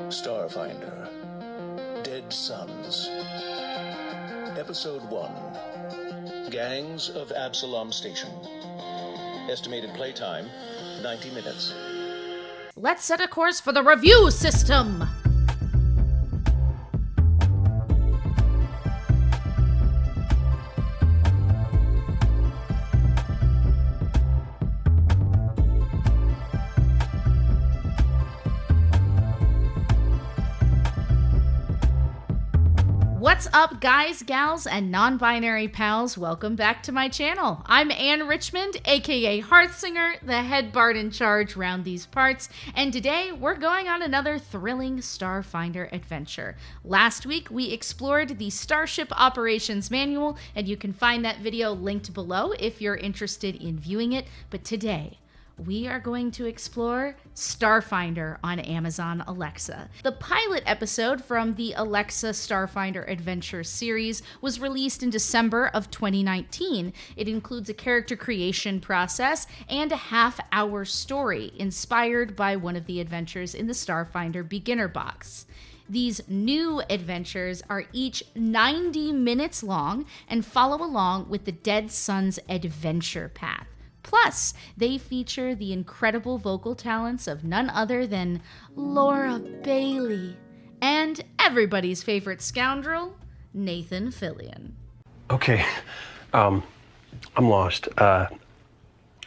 Starfinder. Dead Sons. Episode 1. Gangs of Absalom Station. Estimated playtime, 90 minutes. Let's set a course for the review system! What's up, guys, gals, and non-binary pals? Welcome back to my channel. I'm Anne Richmond, aka Hearthsinger, the head bard in charge round these parts, and today we're going on another thrilling Starfinder adventure. Last week we explored the Starship Operations Manual, and you can find that video linked below if you're interested in viewing it, but today we are going to explore Starfinder on Amazon Alexa. The pilot episode from the Alexa Starfinder Adventure series was released in December of 2019. It includes a character creation process and a half-hour story inspired by one of the adventures in the Starfinder beginner box. These new adventures are each 90 minutes long and follow along with the Dead Sons adventure path. Plus, they feature the incredible vocal talents of none other than Laura Bailey and everybody's favorite scoundrel, Nathan Fillion. Okay, I'm lost. I'm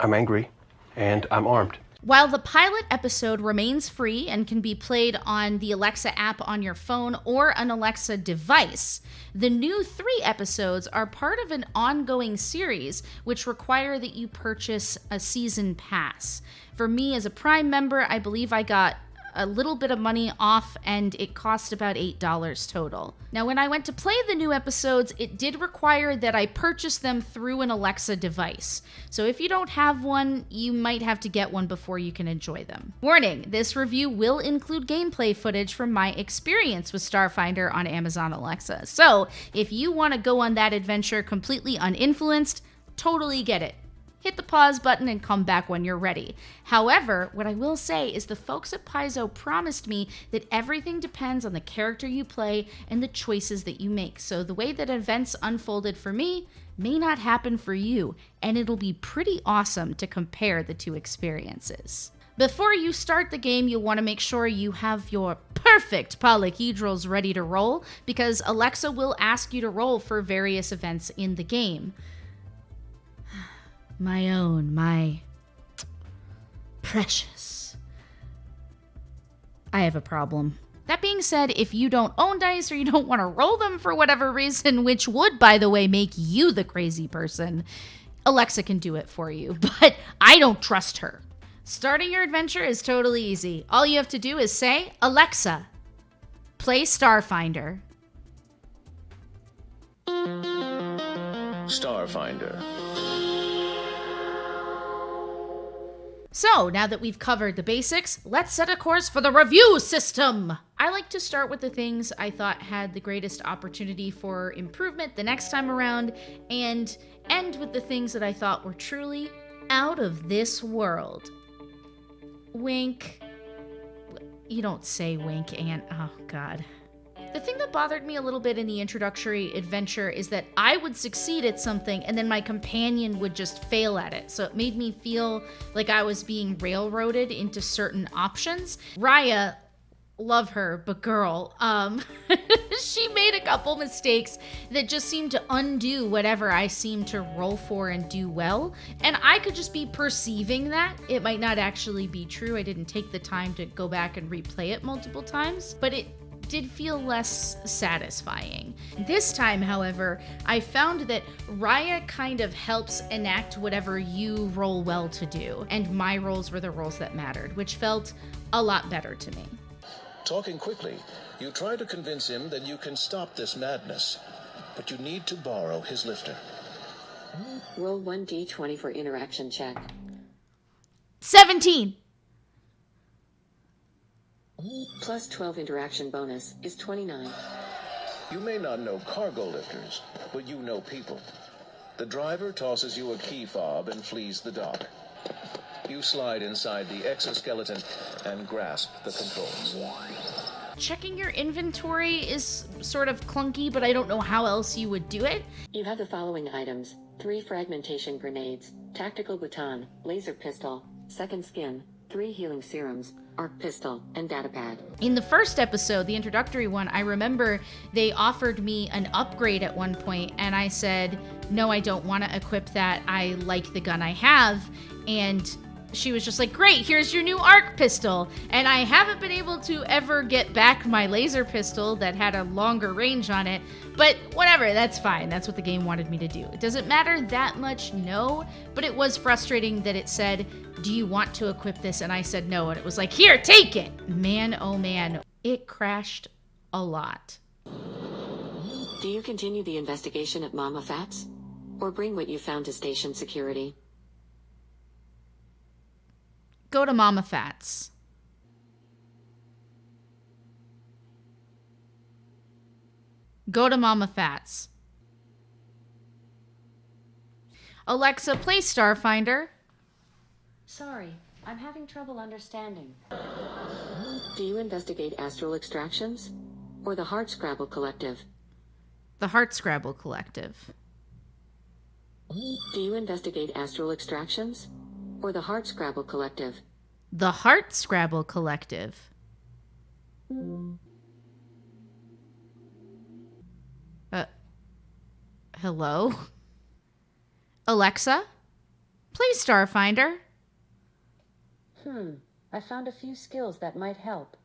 angry, and I'm armed. While the pilot episode remains free and can be played on the Alexa app on your phone or an Alexa device, the new 3 episodes are part of an ongoing series which require that you purchase a season pass. For me as a Prime member, I believe I got a little bit of money off and it cost about $8 total. Now, when I went to play the new episodes, it did require that I purchase them through an Alexa device. So if you don't have one, you might have to get one before you can enjoy them. Warning, this review will include gameplay footage from my experience with Starfinder on Amazon Alexa. So if you want to go on that adventure completely uninfluenced, totally get it. Hit the pause button and come back when you're ready. However, what I will say is the folks at Paizo promised me that everything depends on the character you play and the choices that you make. So the way that events unfolded for me may not happen for you, and it'll be pretty awesome to compare the two experiences. Before you start the game, you'll want to make sure you have your perfect polyhedrals ready to roll, because Alexa will ask you to roll for various events in the game. My precious. I have a problem. That being said, if you don't own dice or you don't want to roll them for whatever reason, which would, by the way, make you the crazy person, Alexa can do it for you, but I don't trust her. Starting your adventure is totally easy. All you have to do is say, Alexa, play Starfinder. Starfinder. So, now that we've covered the basics, let's set a course for the review system! I like to start with the things I thought had the greatest opportunity for improvement the next time around, and end with the things that I thought were truly out of this world. Wink. You don't say wink, Aunt. Oh, God. The thing that bothered me a little bit in the introductory adventure is that I would succeed at something and then my companion would just fail at it. So it made me feel like I was being railroaded into certain options. Raya, love her, but girl, she made a couple mistakes that just seemed to undo whatever I seemed to roll for and do well. And I could just be perceiving that. It might not actually be true. I didn't take the time to go back and replay it multiple times, but it did feel less satisfying. This time, however, I found that Raya kind of helps enact whatever you roll well to do, and my rolls were the rolls that mattered, which felt a lot better to me. Talking quickly, you try to convince him that you can stop this madness, but you need to borrow his lifter. Roll 1d20 for interaction check. 17! Plus 12 interaction bonus is 29. You may not know cargo lifters, but you know people. The driver tosses you a key fob and flees the dock. You slide inside the exoskeleton and grasp the controls. Checking your inventory is sort of clunky, but I don't know how else you would do it. You have the following items: 3 fragmentation grenades, tactical baton, laser pistol, second skin, 3 healing serums, arc pistol, and datapad. In the first episode, the introductory one, I remember they offered me an upgrade at one point, and I said, no, I don't want to equip that. I like the gun I have. And she was just like, great, here's your new arc pistol. And I haven't been able to ever get back my laser pistol that had a longer range on it. But whatever, that's fine. That's what the game wanted me to do. It doesn't matter that much, no. But it was frustrating that it said, do you want to equip this? And I said no. And it was like, here, take it. Man, oh man, it crashed a lot. Do you continue the investigation at Mama Fats? Or bring what you found to station security? Go to Mama Fats. Go to Mama Fats. Alexa, play Starfinder. Sorry, I'm having trouble understanding. Do you investigate astral extractions? Or the Hardscrabble Collective? The Hardscrabble Collective. Do you investigate astral extractions? Or the Hardscrabble Collective? The Hardscrabble Collective. Hello? Alexa? Play Starfinder. I found a few skills that might help.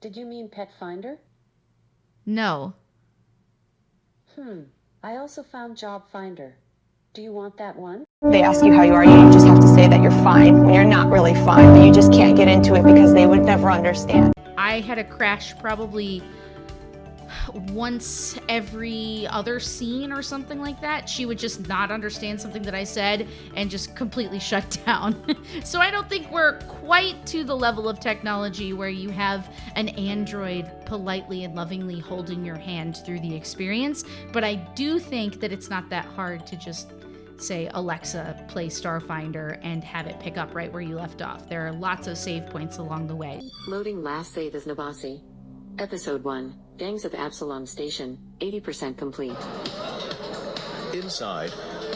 Did you mean Pet Finder? No. I also found Job Finder. Do you want that one? They ask you how you are, you just have to say that you're fine when you're not really fine, but you just can't get into it because they would never understand. I had a crash probably once every other scene or something like that. She would just not understand something that I said and just completely shut down. So I don't think we're quite to the level of technology where you have an android politely and lovingly holding your hand through the experience, but I do think that it's not that hard to just say, Alexa, play Starfinder, and have it pick up right where you left off. There are lots of save points along the way. Loading last save is Nabasi. Episode 1, Gangs of Absalom Station, 80% complete. Inside,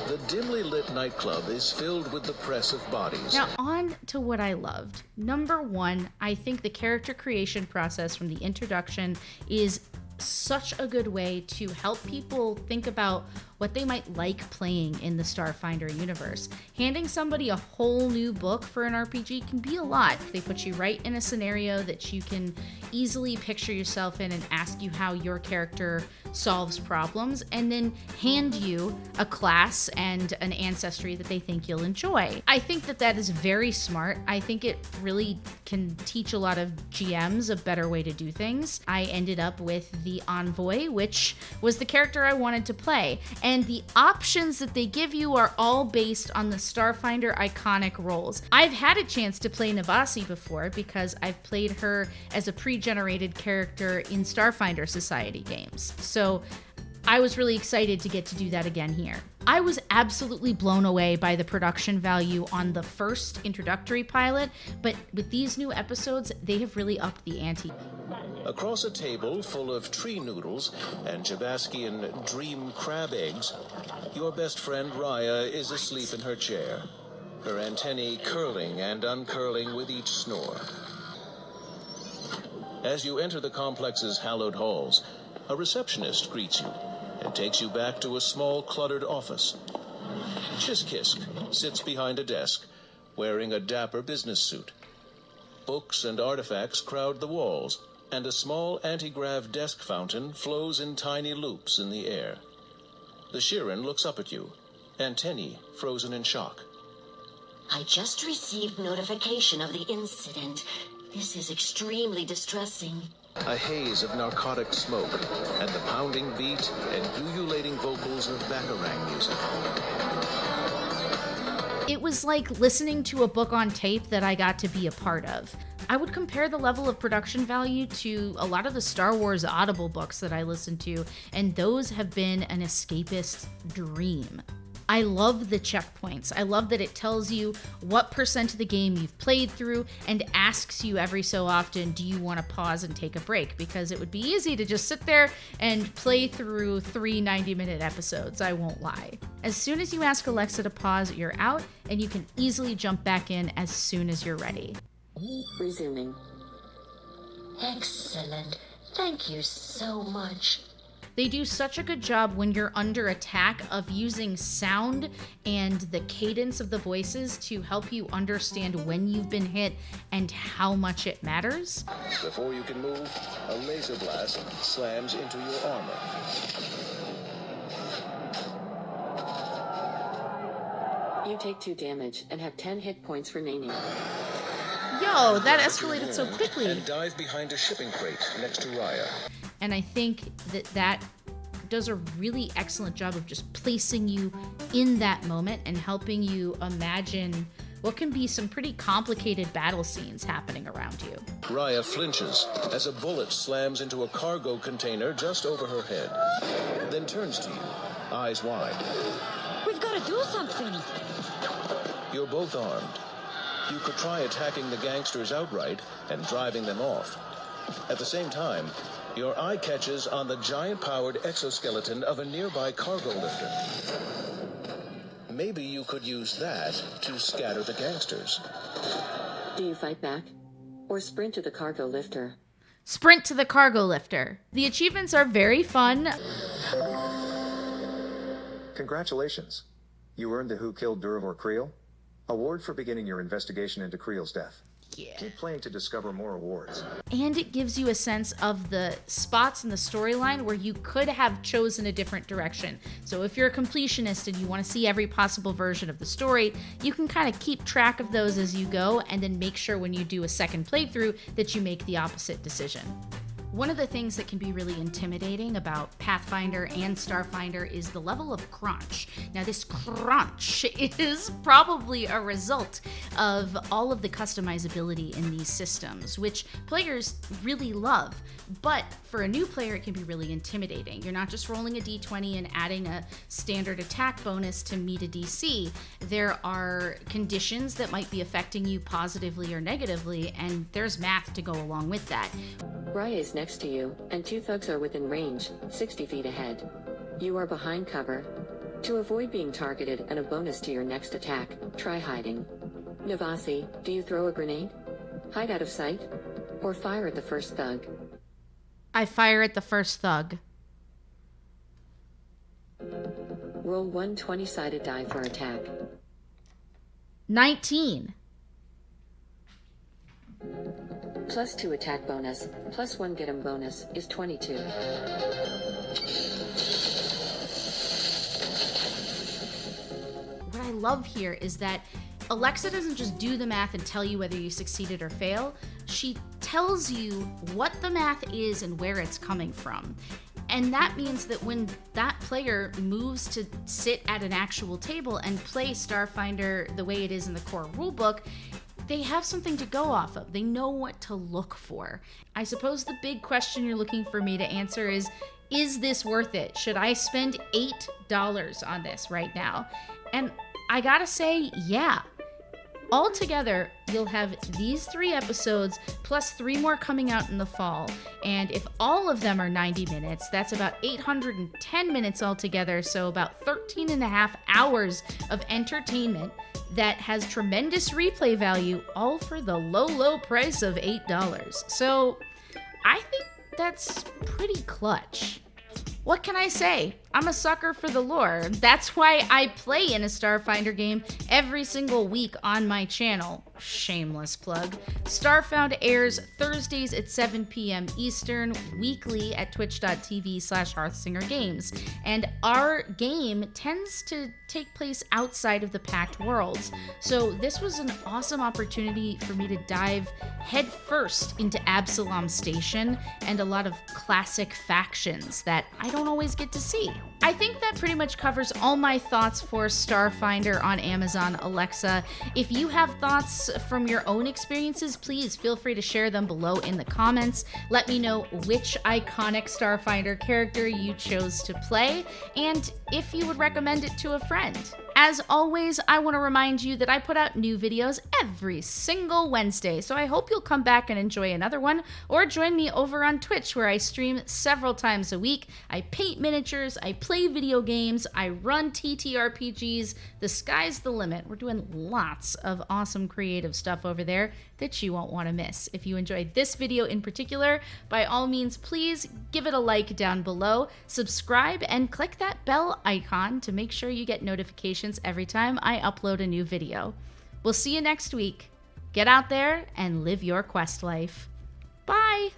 the dimly lit nightclub is filled with the press of bodies. Now, on to what I loved. Number one, I think the character creation process from the introduction is such a good way to help people think about what they might like playing in the Starfinder universe. Handing somebody a whole new book for an RPG can be a lot. They put you right in a scenario that you can easily picture yourself in and ask you how your character solves problems, and then hand you a class and an ancestry that they think you'll enjoy. I think that that is very smart. I think it really can teach a lot of GMs a better way to do things. I ended up with the Envoy, which was the character I wanted to play. And the options that they give you are all based on the Starfinder iconic roles. I've had a chance to play Nabasi before because I've played her as a pre-generated character in Starfinder Society games. So I was really excited to get to do that again here. I was absolutely blown away by the production value on the first introductory pilot, but with these new episodes, they have really upped the ante. Across a table full of tree noodles and Jabaskian dream crab eggs, your best friend Raya is asleep in her chair, her antennae curling and uncurling with each snore. As you enter the complex's hallowed halls, a receptionist greets you and takes you back to a small cluttered office. Chiskisk sits behind a desk, wearing a dapper business suit. Books and artifacts crowd the walls, and a small anti-grav desk fountain flows in tiny loops in the air. The Shirin looks up at you, antennae frozen in shock. I just received notification of the incident. This is extremely distressing. A haze of narcotic smoke, and the pounding beat and ululating vocals of Batarang music. It was like listening to a book on tape that I got to be a part of. I would compare the level of production value to a lot of the Star Wars Audible books that I listened to, and those have been an escapist dream. I love the checkpoints. I love that it tells you what percent of the game you've played through and asks you every so often, do you want to pause and take a break? Because it would be easy to just sit there and play through 3 90-minute episodes, I won't lie. As soon as you ask Alexa to pause, you're out, and you can easily jump back in as soon as you're ready. Resuming. Excellent. Thank you so much. They do such a good job when you're under attack of using sound and the cadence of the voices to help you understand when you've been hit and how much it matters. Before you can move, a laser blast slams into your armor. You take 2 damage and have 10 hit points remaining. Yo, that escalated so quickly. And dive behind a shipping crate next to Raya. And I think that does a really excellent job of just placing you in that moment and helping you imagine what can be some pretty complicated battle scenes happening around you. Raya flinches as a bullet slams into a cargo container just over her head, then turns to you, eyes wide. We've got to do something. You're both armed. You could try attacking the gangsters outright and driving them off. At the same time, your eye catches on the giant-powered exoskeleton of a nearby cargo lifter. Maybe you could use that to scatter the gangsters. Do you fight back? Or sprint to the cargo lifter? Sprint to the cargo lifter. The achievements are very fun. Congratulations. You earned the Who Killed Durivor Creel award for beginning your investigation into Creel's death. Yeah. Keep playing to discover more awards. And it gives you a sense of the spots in the storyline where you could have chosen a different direction. So if you're a completionist and you want to see every possible version of the story, you can kind of keep track of those as you go and then make sure when you do a second playthrough that you make the opposite decision. One of the things that can be really intimidating about Pathfinder and Starfinder is the level of crunch. Now, this crunch is probably a result of all of the customizability in these systems, which players really love. But for a new player, it can be really intimidating. You're not just rolling a d20 and adding a standard attack bonus to meet a DC. There are conditions that might be affecting you positively or negatively, and there's math to go along with that. Raya is next to you, and 2 thugs are within range, 60 feet ahead. You are behind cover. To avoid being targeted and a bonus to your next attack, try hiding. Navasi, do you throw a grenade? Hide out of sight? Or fire at the first thug? I fire at the first thug. Roll 1 20-sided die for attack. 19. Plus 2 attack bonus, plus 1 get 'em bonus is 22. What I love here is that Alexa doesn't just do the math and tell you whether you succeeded or fail. She tells you what the math is and where it's coming from. And that means that when that player moves to sit at an actual table and play Starfinder the way it is in the core rulebook, they have something to go off of. They know what to look for. I suppose the big question you're looking for me to answer is this worth it? Should I spend $8 on this right now? And I gotta say, yeah. Altogether, you'll have these 3 episodes plus 3 more coming out in the fall. And if all of them are 90 minutes, that's about 810 minutes altogether. So about 13 and a half hours of entertainment that has tremendous replay value, all for the low, low price of $8. So I think that's pretty clutch. What can I say? I'm a sucker for the lore. That's why I play in a Starfinder game every single week on my channel. Shameless plug. Starfound airs Thursdays at 7 p.m. Eastern, weekly at twitch.tv/HearthsingerGames. And our game tends to take place outside of the Pact Worlds. So this was an awesome opportunity for me to dive headfirst into Absalom Station and a lot of classic factions that I don't always get to see. I think that pretty much covers all my thoughts for Starfinder on Amazon Alexa. If you have thoughts from your own experiences, please feel free to share them below in the comments. Let me know which iconic Starfinder character you chose to play, and if you would recommend it to a friend. As always, I want to remind you that I put out new videos every single Wednesday, so I hope you'll come back and enjoy another one, or join me over on Twitch where I stream several times a week. I paint miniatures, I play video games, I run TTRPGs. The sky's the limit. We're doing lots of awesome creative stuff over there that you won't want to miss. If you enjoyed this video in particular, by all means, please give it a like down below, subscribe, and click that bell icon to make sure you get notifications every time I upload a new video. We'll see you next week. Get out there and live your quest life. Bye!